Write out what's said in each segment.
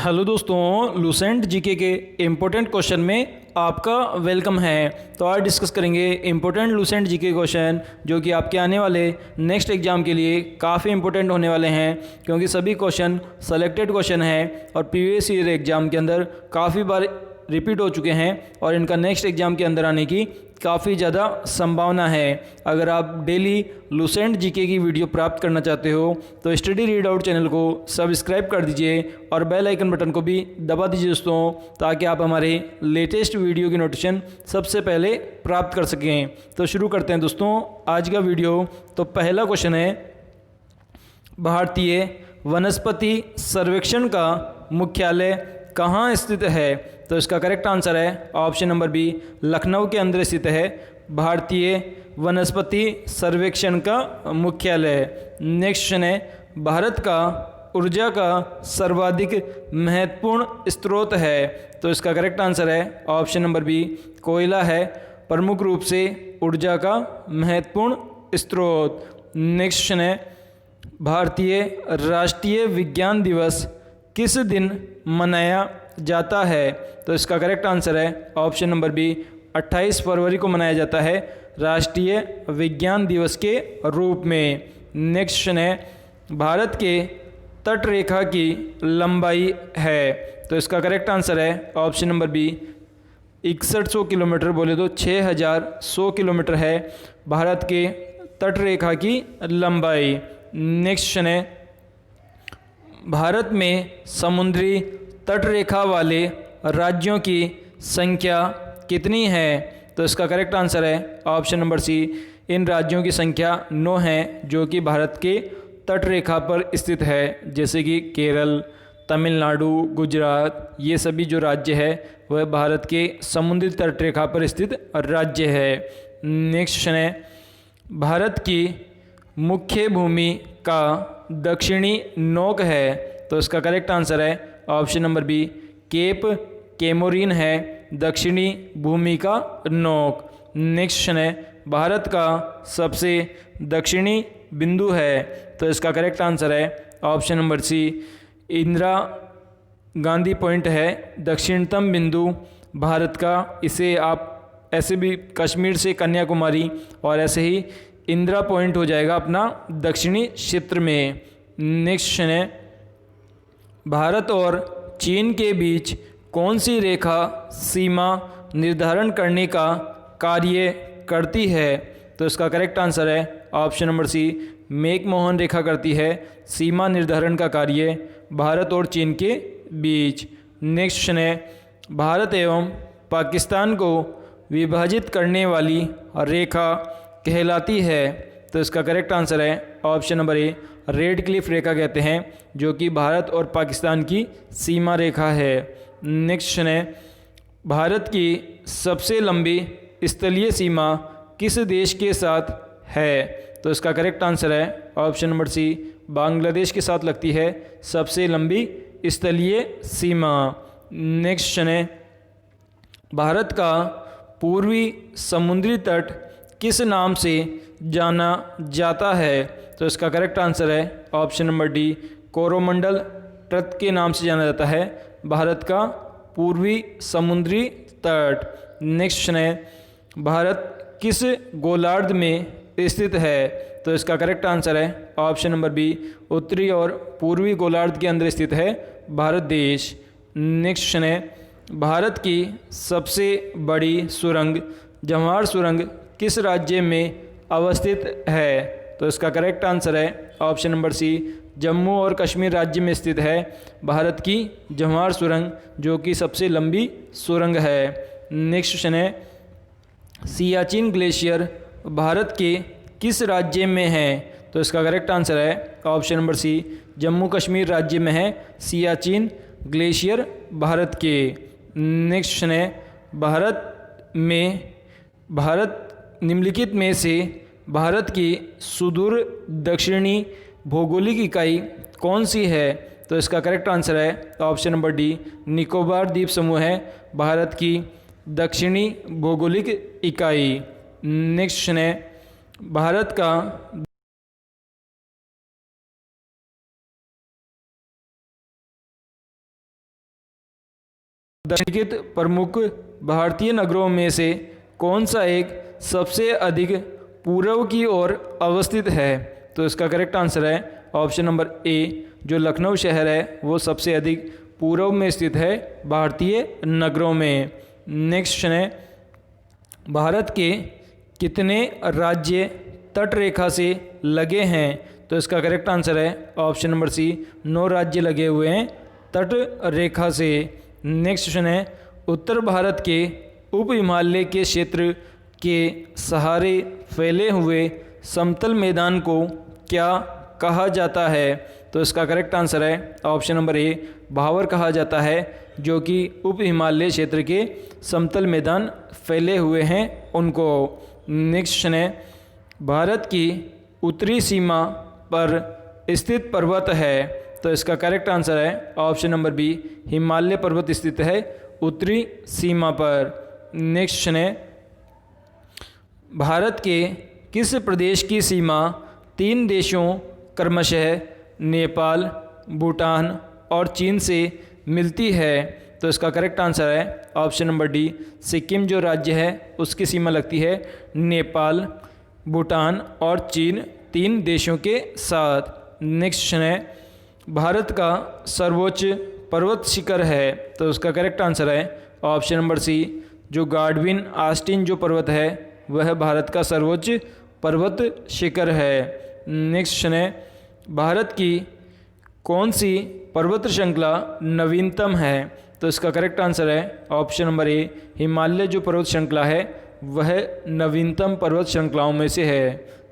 Hello दोस्तों, Lucent GK के important question में आपका वेलकम है। तो आज डिस्कस करेंगे इम्पोर्टेंट लूसेंट जीके क्वेश्चन जो कि आपके आने वाले नेक्स्ट एग्जाम के लिए काफ़ी इंपॉर्टेंट होने वाले हैं, क्योंकि सभी क्वेश्चन सेलेक्टेड क्वेश्चन हैं और प्रीवियस ईयर एग्ज़ाम के अंदर काफ़ी बार रिपीट हो चुके हैं और इनका नेक्स्ट एग्ज़ाम के अंदर आने की काफ़ी ज़्यादा संभावना है। अगर आप डेली लूसेंट जीके की वीडियो प्राप्त करना चाहते हो तो स्टडी रीड आउट चैनल को सब्सक्राइब कर दीजिए और बेल आइकन बटन को भी दबा दीजिए दोस्तों, ताकि आप हमारे लेटेस्ट वीडियो की नोटिफिकेशन सबसे पहले प्राप्त कर सकें। तो शुरू करते हैं दोस्तों आज का वीडियो। तो पहला क्वेश्चन है, भारतीय वनस्पति सर्वेक्षण का मुख्यालय कहाँ स्थित है? तो इसका करेक्ट आंसर है ऑप्शन नंबर बी, लखनऊ के अंदर स्थित है भारतीय वनस्पति सर्वेक्षण का मुख्यालय। नेक्स्ट क्वेश्चन है, भारत का ऊर्जा का सर्वाधिक महत्वपूर्ण स्रोत है? तो इसका करेक्ट आंसर है ऑप्शन नंबर बी, कोयला है प्रमुख रूप से ऊर्जा का महत्वपूर्ण स्रोत। नेक्स्ट क्वेश्चन है, भारतीय राष्ट्रीय विज्ञान दिवस किस दिन मनाया जाता है? तो इसका करेक्ट आंसर है ऑप्शन नंबर बी, 28 फरवरी को मनाया जाता है राष्ट्रीय विज्ञान दिवस के रूप में। नेक्स्ट क्वेश्चन है, भारत के तट रेखा की लंबाई है? तो इसका करेक्ट आंसर है ऑप्शन नंबर बी, 6100 किलोमीटर, बोले तो 6100 किलोमीटर है भारत के तट रेखा की लंबाई। नेक्स्ट क्वेश्चन है, भारत में समुद्री तट रेखा वाले राज्यों की संख्या कितनी है? तो इसका करेक्ट आंसर है ऑप्शन नंबर सी, इन राज्यों की संख्या 9 है जो कि भारत के तट रेखा पर स्थित है, जैसे कि केरल, तमिलनाडु, गुजरात, ये सभी जो राज्य है वह भारत के समुद्री तट रेखा पर स्थित राज्य है। नेक्स्ट क्वेश्चन है, भारत की मुख्य भूमि का दक्षिणी नोक है? तो इसका करेक्ट आंसर है option number B, cap Comorin है दक्षिणी भूमि का नोक। नेक्स्ट क्वेश्चन है, भारत का सबसे दक्षिणी बिंदु है? तो इसका करेक्ट आंसर है option number C, Indira Gandhi point है दक्षिणतम बिंदु भारत का। इसे आप ऐसे भी कश्मीर से कन्याकुमारी और ऐसे ही इंदिरा पॉइंट हो जाएगा अपना दक्षिणी क्षेत्र में। नेक्स्ट क्वेश्चन है, भारत और चीन के बीच कौन सी रेखा सीमा निर्धारण करने का कार्य करती है? तो इसका करेक्ट आंसर है ऑप्शन नंबर सी, मैकमोहन रेखा करती है सीमा निर्धारण का कार्य भारत और चीन के बीच। नेक्स्ट क्वेश्चन है, भारत एवं पाकिस्तान को विभाजित करने वाली रेखा कहलाती है? तो इसका करेक्ट आंसर है option number A, Radcliffe रेखा कहते हैं, जो कि भारत और पाकिस्तान की सीमा रेखा है। नेक्स्ट क्वेश्चन है, भारत की सबसे लंबी स्थलीय सीमा किस देश के साथ है? तो इसका करेक्ट आंसर है ऑप्शन नंबर सी, बांग्लादेश के साथ लगती है सबसे लंबी स्थलीय सीमा। नेक्स्ट क्वेश्चन है, भारत का पूर्वी समुद्री तट किस नाम से जाना जाता है? तो इसका करेक्ट आंसर है ऑप्शन नंबर डी, कोरोमंडल तट के नाम से जाना जाता है भारत का पूर्वी समुद्री तट। नेक्स्ट क्वेश्चन है, भारत किस गोलार्ध में स्थित है? तो इसका करेक्ट आंसर है ऑप्शन नंबर बी, उत्तरी और पूर्वी गोलार्ध के अंदर स्थित है भारत देश। नेक्स्ट क्वेश्चन है, भारत की सबसे बड़ी सुरंग जवाहर सुरंग किस राज्य में अवस्थित है? तो इसका करेक्ट आंसर है ऑप्शन नंबर सी, जम्मू और कश्मीर राज्य में स्थित है भारत की जवाहर सुरंग, जो कि सबसे लंबी सुरंग है। नेक्स्ट क्वेश्चन है, सियाचिन ग्लेशियर भारत के किस राज्य में है? तो इसका करेक्ट आंसर है option number C, Jammu Kashmir राज्य में है सियाचिन ग्लेशियर भारत के। नेक्स्ट क्वेश्चन है, भारत निम्नलिखित में से भारत की सुदूर दक्षिणी भौगोलिक इकाई कौन सी है? तो इसका करेक्ट आंसर है ऑप्शन नंबर डी, निकोबार द्वीप समूह है भारत की दक्षिणी भौगोलिक इकाई। नेक्स्ट क्वेश्चन है, भारत का निम्नलिखित प्रमुख भारतीय नगरों में से कौन सा एक सबसे अधिक पूर्व की ओर अवस्थित है? तो इसका करेक्ट आंसर है ऑप्शन नंबर ए, जो लखनऊ शहर है वो सबसे अधिक पूर्व में स्थित है भारतीय नगरों में। नेक्स्ट क्वेश्चन है, भारत के कितने राज्य तट रेखा से लगे हैं? तो इसका करेक्ट आंसर है ऑप्शन नंबर सी, 9 राज्य लगे हुए हैं तट रेखा से। नेक्स्ट क्वेश्चन है, उत्तर भारत के उप हिमालय के क्षेत्र के सहारे फैले हुए समतल मैदान को क्या कहा जाता है? तो इसका करेक्ट आंसर है ऑप्शन नंबर ए, भावर कहा जाता है, जो कि उप हिमालय क्षेत्र के समतल मैदान फैले हुए हैं उनको। नेक्स्ट क्वेश्चन है, भारत की उत्तरी सीमा पर स्थित पर्वत है? तो इसका करेक्ट आंसर है ऑप्शन नंबर बी, हिमालय पर्वत स्थित है उत्तरी सीमा पर। नेक्स्ट क्वेश्चन है, भारत के किस प्रदेश की सीमा 3 देशों क्रमशः नेपाल, भूटान और चीन से मिलती है? तो इसका करेक्ट आंसर है ऑप्शन नंबर डी, सिक्किम जो राज्य है उसकी सीमा लगती है नेपाल, भूटान और चीन 3 देशों के साथ। नेक्स्ट क्वेश्चन है, भारत का सर्वोच्च पर्वत शिखर है? तो उसका करेक्ट आंसर है ऑप्शन नंबर सी, जो गार्डविन आस्टीन जो पर्वत है वह भारत का सर्वोच्च पर्वत शिखर है। नेक्स्ट क्वेश्चन है, भारत की कौन सी पर्वत श्रृंखला नवीनतम है? तो इसका करेक्ट आंसर है ऑप्शन नंबर ए, हिमालय जो पर्वत श्रृंखला है वह नवीनतम पर्वत श्रृंखलाओं में से है।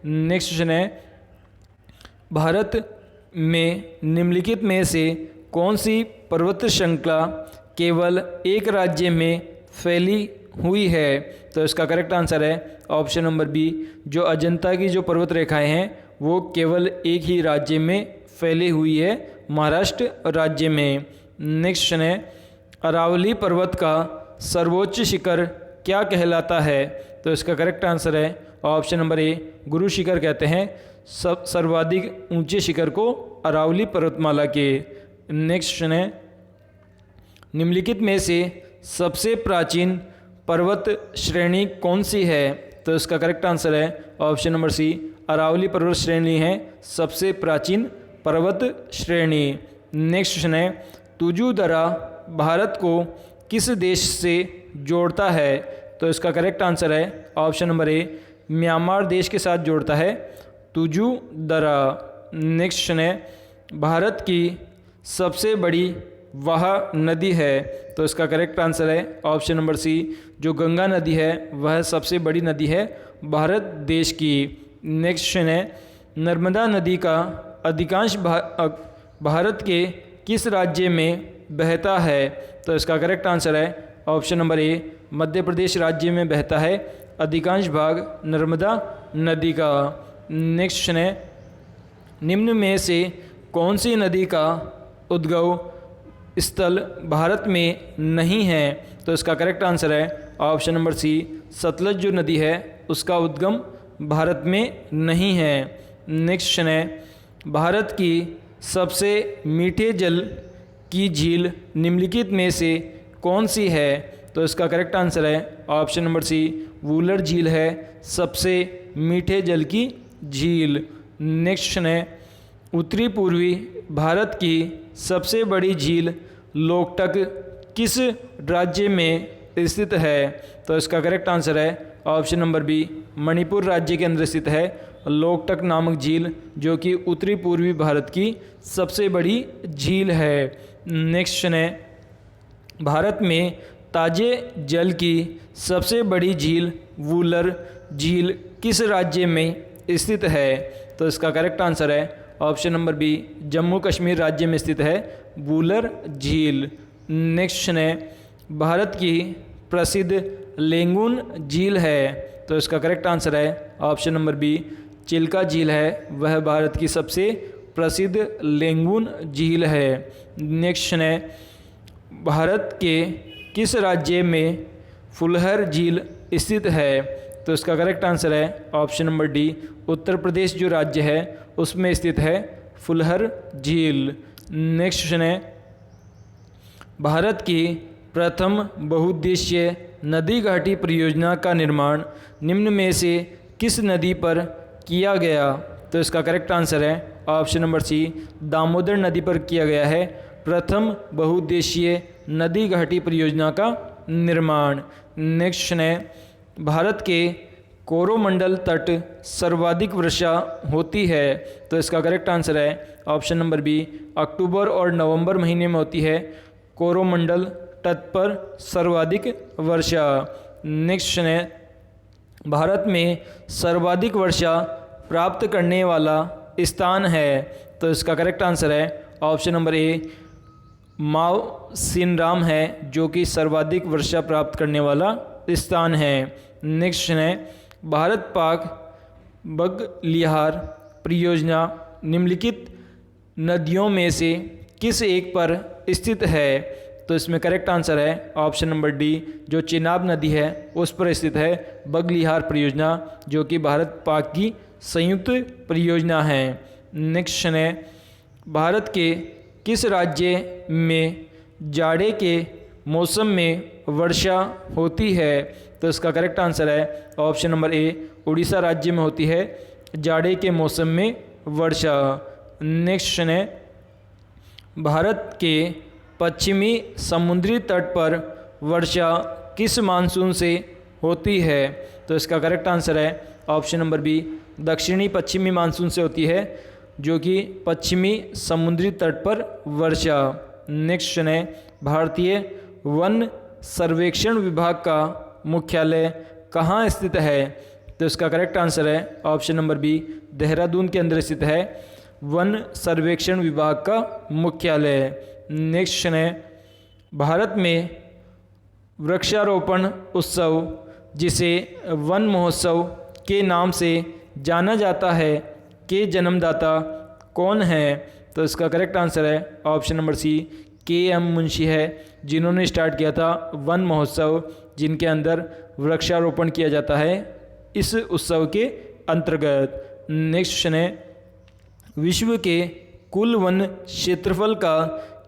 नेक्स्ट क्वेश्चन है, भारत में निम्नलिखित में से कौन सी पर्वत श्रृंखला केवल एक राज्य में फैली हुई है? तो इसका करेक्ट आंसर है ऑप्शन नंबर बी, जो अजंता की जो पर्वत रेखाएं हैं वो केवल एक ही राज्य में फैली हुई है, महाराष्ट्र राज्य में। नेक्स्ट क्वेश्चन है, अरावली पर्वत का सर्वोच्च शिखर क्या कहलाता है? तो इसका करेक्ट आंसर है ऑप्शन नंबर ए, गुरु शिखर कहते हैं सर्वाधिक ऊंचे शिखर को अरावली पर्वतमाला के। नेक्स्ट क्वेश्चन है, निम्नलिखित में से सबसे प्राचीन पर्वत श्रेणी कौन सी है? तो इसका करेक्ट आंसर है ऑप्शन नंबर सी, अरावली पर्वत श्रेणी है सबसे प्राचीन पर्वत श्रेणी। नेक्स्ट क्वेश्चन है, तुजु दर्रा भारत को किस देश से जोड़ता है? तो इसका करेक्ट आंसर है ऑप्शन नंबर ए, म्यांमार देश के साथ जोड़ता है तुजु दर्रा। नेक्स्ट क्वेश्चन है, भारत की सबसे बड़ी वह नदी है? तो इसका करेक्ट आंसर है ऑप्शन नंबर सी, जो गंगा नदी है वह सबसे बड़ी नदी है भारत देश की। नेक्स्ट क्वेश्चन है, नर्मदा नदी का अधिकांश भारत के किस राज्य में बहता है? तो इसका करेक्ट आंसर है ऑप्शन नंबर ए, मध्य प्रदेश राज्य में बहता है अधिकांश भाग नर्मदा नदी का। नेक्स्ट क्वेश्चन है, निम्न में से कौन सी नदी का उद्गम स्थल भारत में नहीं है? तो इसका करेक्ट आंसर है ऑप्शन नंबर सी, सतलज जो नदी है उसका उद्गम भारत में नहीं है। नेक्स्ट क्वेश्चन है, भारत की सबसे मीठे जल की झील निम्नलिखित में से कौन सी है? तो इसका करेक्ट आंसर है ऑप्शन नंबर सी, वूलर झील है सबसे मीठे जल की झील। नेक्स्ट क्वेश्चन है, उत्तरी पूर्वी भारत की सबसे बड़ी झील लोकटक किस राज्य में स्थित है? तो इसका करेक्ट आंसर है ऑप्शन नंबर बी, मणिपुर राज्य के अंदर स्थित है लोकटक नामक झील, जो कि उत्तरी पूर्वी भारत की सबसे बड़ी झील है। नेक्स्ट क्वेश्चन है, भारत में ताजे जल की सबसे बड़ी झील वूलर झील किस राज्य में स्थित है? तो इसका करेक्ट आंसर है option number B, Jammu Kashmir राज्य में स्थित है वूलर झील। नेक्स्ट क्वेश्चन है, भारत की प्रसिद्ध लेंगुन झील है? तो इसका करेक्ट आंसर है ऑप्शन नंबर बी, चिल्का झील है वह भारत की सबसे प्रसिद्ध लेंगुन झील है। नेक्स्ट क्वेश्चन है, भारत के किस राज्य में फुलहर झील स्थित है? तो इसका करेक्ट आंसर है option number D, Uttar Pradesh जो राज्य है उसमें स्थित है फुलहर झील। नेक्स्ट क्वेश्चन है, भारत की प्रथम बहुउद्देशीय नदी घाटी परियोजना का निर्माण निम्न में से किस नदी पर किया गया? तो इसका करेक्ट आंसर है ऑप्शन नंबर सी, दामोदर नदी पर किया गया है प्रथम बहुउद्देशीय नदी घाटी परियोजना का निर्माण। नेक्स्ट क्वेश्चन है, भारत के कोरोमंडल तट सर्वाधिक वर्षा होती है? तो इसका करेक्ट आंसर है ऑप्शन नंबर बी, अक्टूबर और नवंबर महीने में होती है कोरोमंडल तट पर सर्वाधिक वर्षा। नेक्स्ट क्वेश्चन है, भारत में सर्वाधिक वर्षा प्राप्त करने वाला स्थान है? तो इसका करेक्ट आंसर है ऑप्शन नंबर ए, मावसिनराम है जो कि सर्वाधिक वर्षा प्राप्त करने वाला स्थान है। नेक्स्ट क्वेश्चन है, भारत पाक बगलिहार परियोजना निम्नलिखित नदियों में से किस एक पर स्थित है? तो इसमें करेक्ट आंसर है ऑप्शन नंबर डी, जो चिनाब नदी है उस पर स्थित है बगलिहार परियोजना, जो कि भारत पाक की संयुक्त परियोजना है। नेक्स्ट क्वेश्चन है, भारत के किस राज्य में जाड़े के मौसम में वर्षा होती है? तो इसका करेक्ट आंसर है ऑप्शन नंबर ए, उड़ीसा राज्य में होती है जाड़े के मौसम में वर्षा। नेक्स्ट क्वेश्चन है, भारत के पश्चिमी समुद्री तट पर वर्षा किस मानसून से होती है? तो इसका करेक्ट आंसर है ऑप्शन नंबर बी, दक्षिणी पश्चिमी मानसून से होती है जो कि पश्चिमी समुद्री तट पर वर्षा। नेक्स्ट क्वेश्चन है, भारतीय वन सर्वेक्षण विभाग का मुख्यालय कहाँ स्थित है? तो इसका करेक्ट आंसर है ऑप्शन नंबर बी, देहरादून के अंदर स्थित है वन सर्वेक्षण विभाग का मुख्यालय। नेक्स्ट क्वेश्चन है, भारत में वृक्षारोपण उत्सव जिसे वन महोत्सव के नाम से जाना जाता है के जन्मदाता कौन है? तो इसका करेक्ट आंसर है option number C, K M. Munshi है, जिन्होंने स्टार्ट किया था वन महोत्सव, जिनके अंदर वृक्षारोपण किया जाता है इस उत्सव के अंतर्गत। नेक्स्ट क्वेश्चन है, विश्व के कुल वन क्षेत्रफल का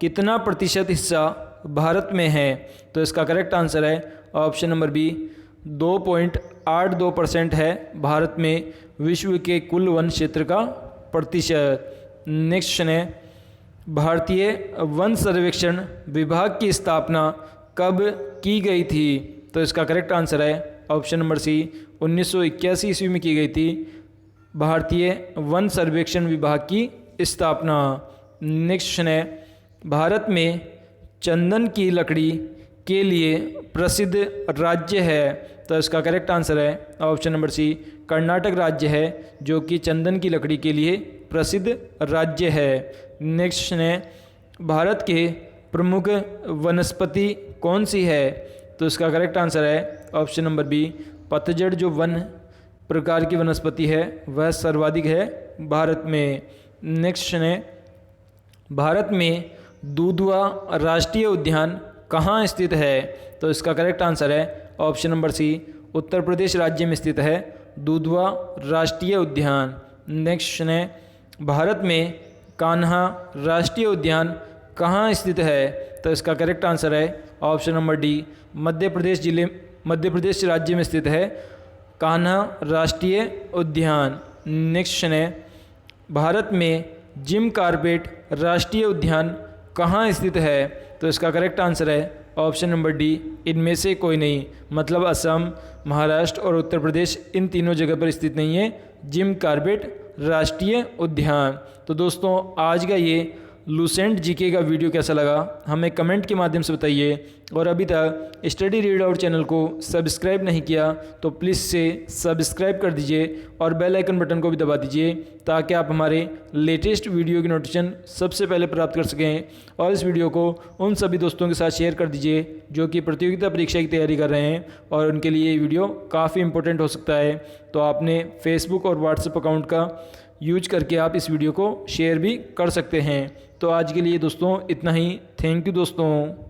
कितना प्रतिशत हिस्सा भारत में है? तो इसका करेक्ट आंसर है ऑप्शन नंबर बी, 2.82% है भारत में विश्व के कुल वन क्षेत्र का प्रतिशत। नेक्स्ट क्वेश्चन है, भारतीय वन सर्वेक्षण विभाग की स्थापना कब की गई थी? तो इसका करेक्ट आंसर है ऑप्शन नंबर सी, 1981 ईस्वी में की गई थी भारतीय वन सर्वेक्षण विभाग की स्थापना। नेक्स्ट क्वेश्चन है, भारत में चंदन की लकड़ी के लिए प्रसिद्ध राज्य है? तो इसका करेक्ट आंसर है ऑप्शन नंबर सी, कर्नाटक राज्य है जो कि चंदन की लकड़ी के लिए प्रसिद्ध राज्य है। नेक्स्ट क्वेश्चन है, भारत के प्रमुख वनस्पति कौन सी है? तो इसका करेक्ट आंसर है ऑप्शन नंबर बी, पतझड़ जो वन प्रकार की वनस्पति है वह सर्वाधिक है भारत में। नेक्स्ट क्वेश्चन है, भारत में दुधवा राष्ट्रीय उद्यान कहाँ स्थित है? तो इसका करेक्ट आंसर है ऑप्शन नंबर सी, उत्तर प्रदेश राज्य में स्थित है दुधवा राष्ट्रीय उद्यान। नेक्स्ट क्वेश्चन है, भारत में कान्हा राष्ट्रीय उद्यान कहाँ स्थित है? तो इसका करेक्ट आंसर है option number D, Madhya Pradesh राज्य में स्थित है कान्हा राष्ट्रीय उद्यान। नेक्स्ट क्वेश्चन है, भारत में जिम कॉर्बेट राष्ट्रीय उद्यान कहाँ स्थित है? तो इसका करेक्ट आंसर है ऑप्शन नंबर डी, इनमें से कोई नहीं, मतलब असम, महाराष्ट्र और उत्तर प्रदेश इन तीनों जगह पर स्थित नहीं है जिम कॉर्बेट राष्ट्रीय उद्यान। तो दोस्तों, आज का ये लूसेंट जीके का वीडियो कैसा लगा हमें कमेंट के माध्यम से बताइए, और अभी तक स्टडी रीड आउट चैनल को सब्सक्राइब नहीं किया तो प्लीज़ से सब्सक्राइब कर दीजिए और बेल आइकन बटन को भी दबा दीजिए ताकि आप हमारे लेटेस्ट वीडियो की नोटिफिकेशन सबसे पहले प्राप्त कर सकें। और इस वीडियो को उन सभी दोस्तों के साथ शेयर कर दीजिए जो कि प्रतियोगिता परीक्षा की तैयारी कर रहे हैं और उनके लिए ये वीडियो काफ़ी इंपॉर्टेंट हो सकता है। तो आपने फेसबुक और व्हाट्सएप अकाउंट का यूज करके आप इस वीडियो को शेयर भी कर सकते हैं। तो आज के लिए दोस्तों इतना ही। थैंक यू दोस्तों।